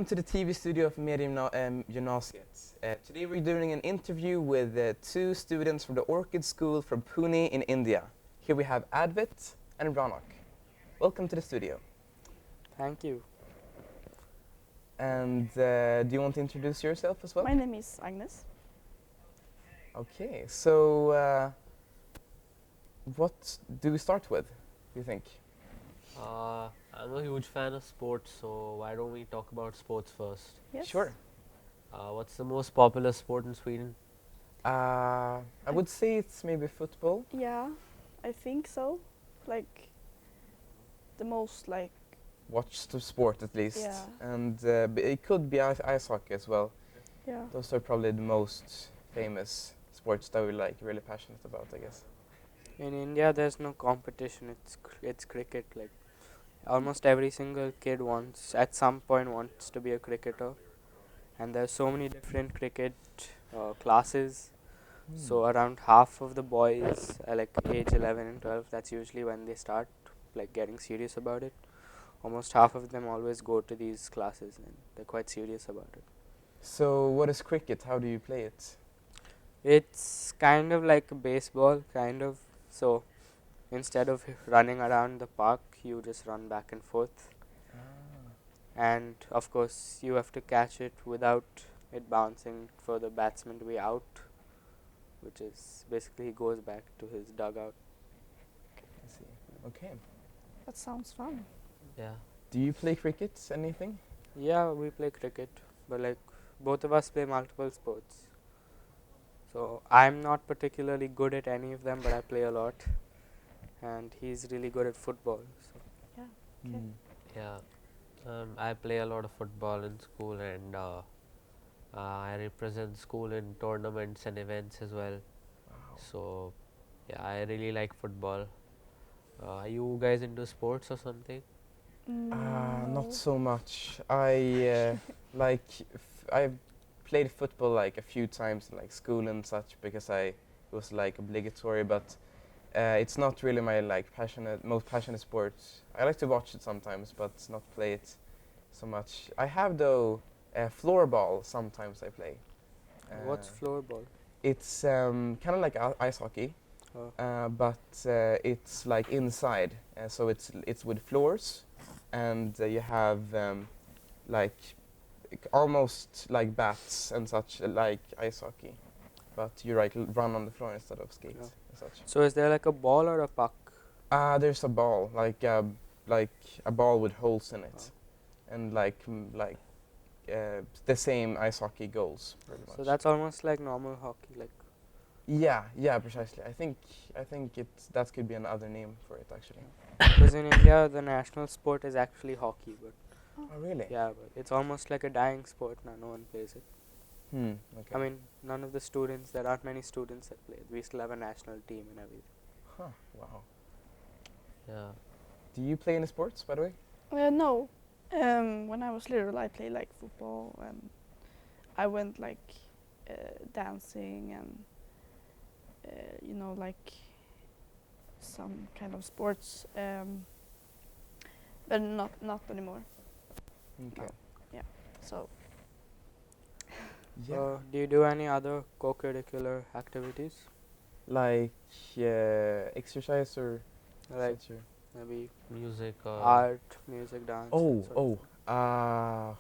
welcome to the TV studio of MediaGymnasiet. Today we're doing an interview with two students from the Orchid school from Pune in India. Here we have Advit and Ranak. Welcome to the studio. Thank you. And do you want to introduce yourself as well? My name is Agnes. Okay, so what do we start with, do you think? I'm a huge fan of sports, so why don't we talk about sports first? Yes. Sure. What's the most popular sport in Sweden? I would say it's maybe football. Yeah, I think so. Like the most like. Watch the sport at least. Yeah. And it could be ice hockey as well. Yeah. Those are probably the most famous sports that we're like really passionate about, I guess. In India, there's no competition. It's cricket. Like almost every single kid at some point wants to be a cricketer, and there's so many different cricket classes. So around half of the boys are like age 11 and 12. That's usually when they start like getting serious about it. Almost half of them always go to these classes, and they're quite serious about it. So what is cricket? How do you play it? It's kind of like baseball, kind of. So instead of running around the park, you just run back and forth. And of course, you have to catch it without it bouncing for the batsman to be out, which is basically he goes back to his dugout. I see. Okay. That sounds fun. Yeah. Do you play cricket? Anything? Yeah, we play cricket, but like both of us play multiple sports. So I'm not particularly good at any of them, but I play a lot, and he's really good at football. So Yeah. Okay. Yeah. I play a lot of football in school, and I represent school in tournaments and events as well. Wow. So, yeah, I really like football. Are you guys into sports or something? No. Not so much. I I've played football like a few times in like school and such because it was like obligatory, but it's not really my like most passionate sport. I like to watch it sometimes, but not play it so much. I have though floorball. Sometimes I play. what's floorball? It's kind of like ice hockey, but it's like inside. So it's with floors, and you have like almost like bats and such, like ice hockey, but you run on the floor instead of skate and such. So is there like a ball or a puck? There's a ball, like a ball with holes in it, and the same ice hockey goals. Pretty much. So that's almost like normal hockey, like. Yeah, precisely. I think that could be another name for it actually. Because in India, the national sport is actually hockey, but Oh really? yeah, but it's almost like a dying sport now. No one plays it. Okay. I mean, none of the students. There aren't many students that play it. We still have a national team and everything. Huh. Wow. Yeah. Do you play any sports, by the way? No. When I was little, I played like football, and I went like dancing and like some kind of sports, but not anymore. Okay. So Yeah. Do you do any other co-curricular activities? Like exercise or Like such or- maybe Music. art, music, dance? that sort of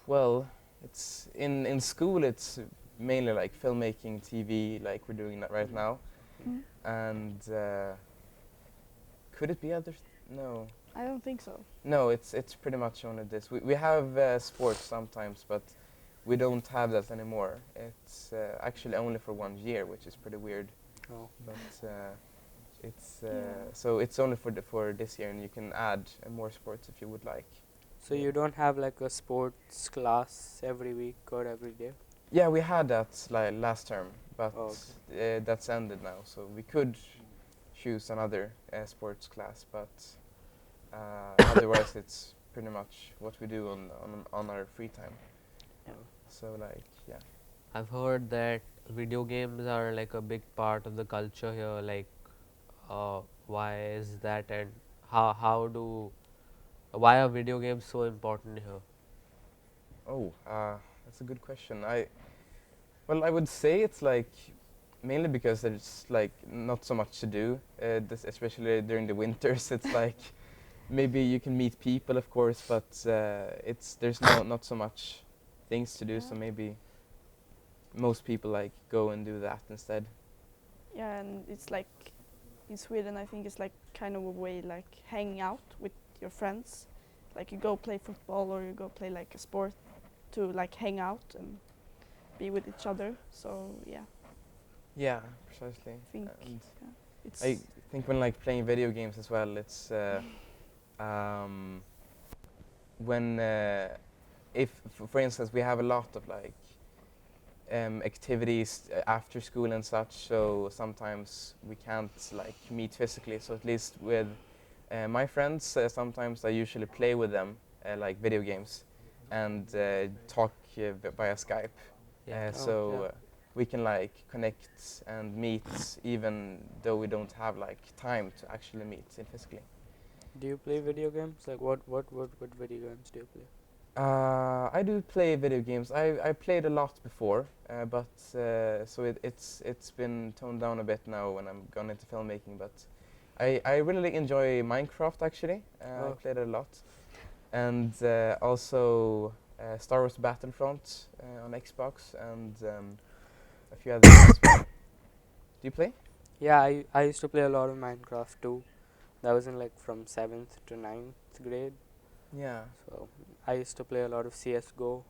well, it's in school. It's mainly like filmmaking, TV, like we're doing that right now. mm, And could it be other? No, I don't think so. no. It's pretty much only this. We have sports sometimes, but we don't have that anymore. It's actually only for 1 year, which is pretty weird. Oh. But it's Yeah. so it's only for this year, and you can add more sports if you would like. So you don't have like a sports class every week or every day? Yeah, we had that last term, but Oh, that's ended now. So we could choose another sports class, but otherwise it's pretty much what we do on our free time. Yeah. So yeah. I've heard that video games are like a big part of the culture here. Like, why is that, and why are video games so important here? Oh, that's a good question. Well, I would say it's like mainly because there's like not so much to do, especially during the winters. It's like maybe you can meet people, of course, but there's not so much things to do. So Yeah. maybe most people like go and do that instead. Yeah, and it's like in Sweden, I think it's like kind of a way like hanging out with your friends. Like you go play football or you go play like a sport to like hang out and be with each other. So yeah, Yeah, precisely. I think And it's I think when like playing video games as well, it's um, when if for instance we have a lot of like activities after school and such, so sometimes we can't like meet physically. So at least with my friends, sometimes I usually play with them like video games and talk via Skype. Yeah. So yeah. we can like connect and meet even though we don't have like time to actually meet physically. Do you play video games? Like what video games do you play? I do play video games. I played a lot before, but so it's been toned down a bit now when I'm gone into filmmaking. But I really enjoy Minecraft actually. I Oh. played it a lot, and also Star Wars Battlefront on Xbox and a few others as well. Do you play? Yeah, I used to play a lot of Minecraft too. That was in like from 7th to 9th grade. Yeah. So I used to play a lot of CS:GO.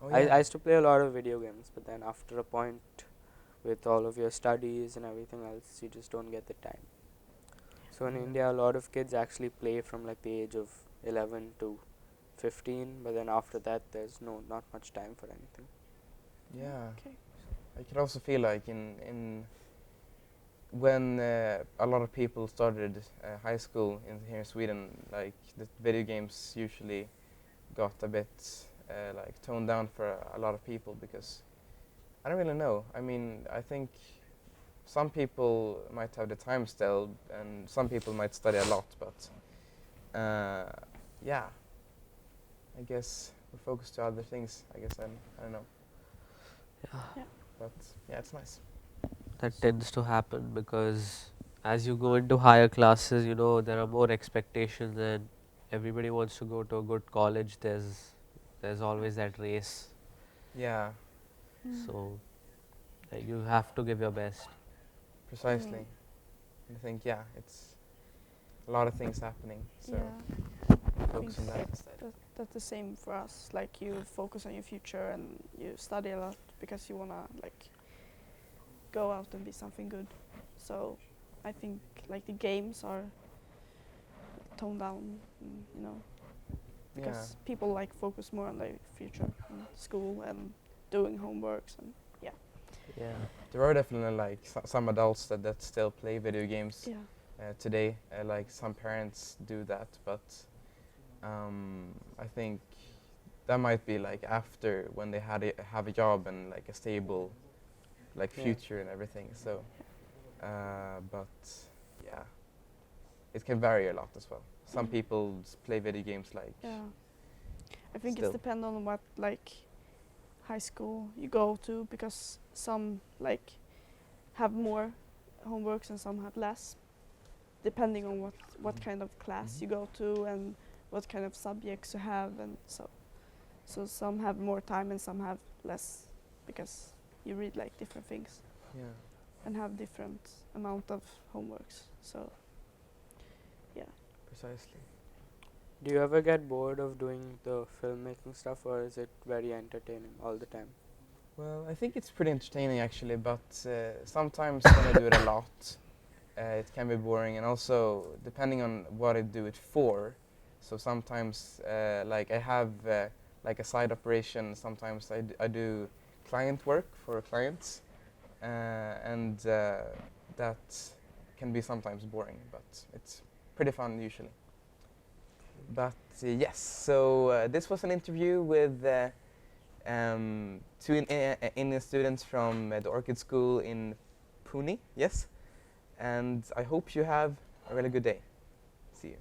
Oh I yeah. used to play a lot of video games, but then after a point, with all of your studies and everything else, you just don't get the time. So in Yeah. India, a lot of kids actually play from like the age of 11 to 15, but then after that, there's not much time for anything. Yeah. okay. I can also feel like in when a lot of people started high school here in Sweden, like the video games usually got a bit like toned down for a lot of people because I don't really know. I mean, I think some people might have the time still, and some people might study a lot, but yeah, I guess we're focused to other things. I guess I don't know, Yeah. but yeah, it's nice. That tends to happen because as you go into higher classes, there are more expectations and everybody wants to go to a good college. There's always that race. Yeah, Mm. So you have to give your best. precisely. I think yeah, it's a lot of things happening, so Yeah. focus on think that instead. that's the same for us. Like you focus on your future and you study a lot because you wanna like go out and be something good. So I think like the games are toned down, Yeah, because people like focus more on their future and school and doing homeworks and Yeah. there are definitely like some adults that still play video games yeah. today. Like some parents do that, but I think that might be like after when they have a job and like a stable like Yeah. future and everything. So, but yeah, it can vary a lot as well. Some Mm. people play video games like Yeah. I think Still. it's depend on what like high school you go to, because some like have more homeworks and some have less, depending on what kind of class you go to and what kind of subjects you have, and so some have more time and some have less, because you read like different things yeah. and have different amount of homeworks. So yeah. Precisely. Do you ever get bored of doing the filmmaking stuff, or is it very entertaining all the time? Well, I think it's pretty entertaining actually, but sometimes when I do it a lot, it can be boring, and also depending on what I do it for. So sometimes, like I have like a side operation. Sometimes I do client work for clients, and that can be sometimes boring, but it's pretty fun usually. But yes, so this was an interview with two Indian students from the Orchid School in Pune. Yes, and I hope you have a really good day. See you.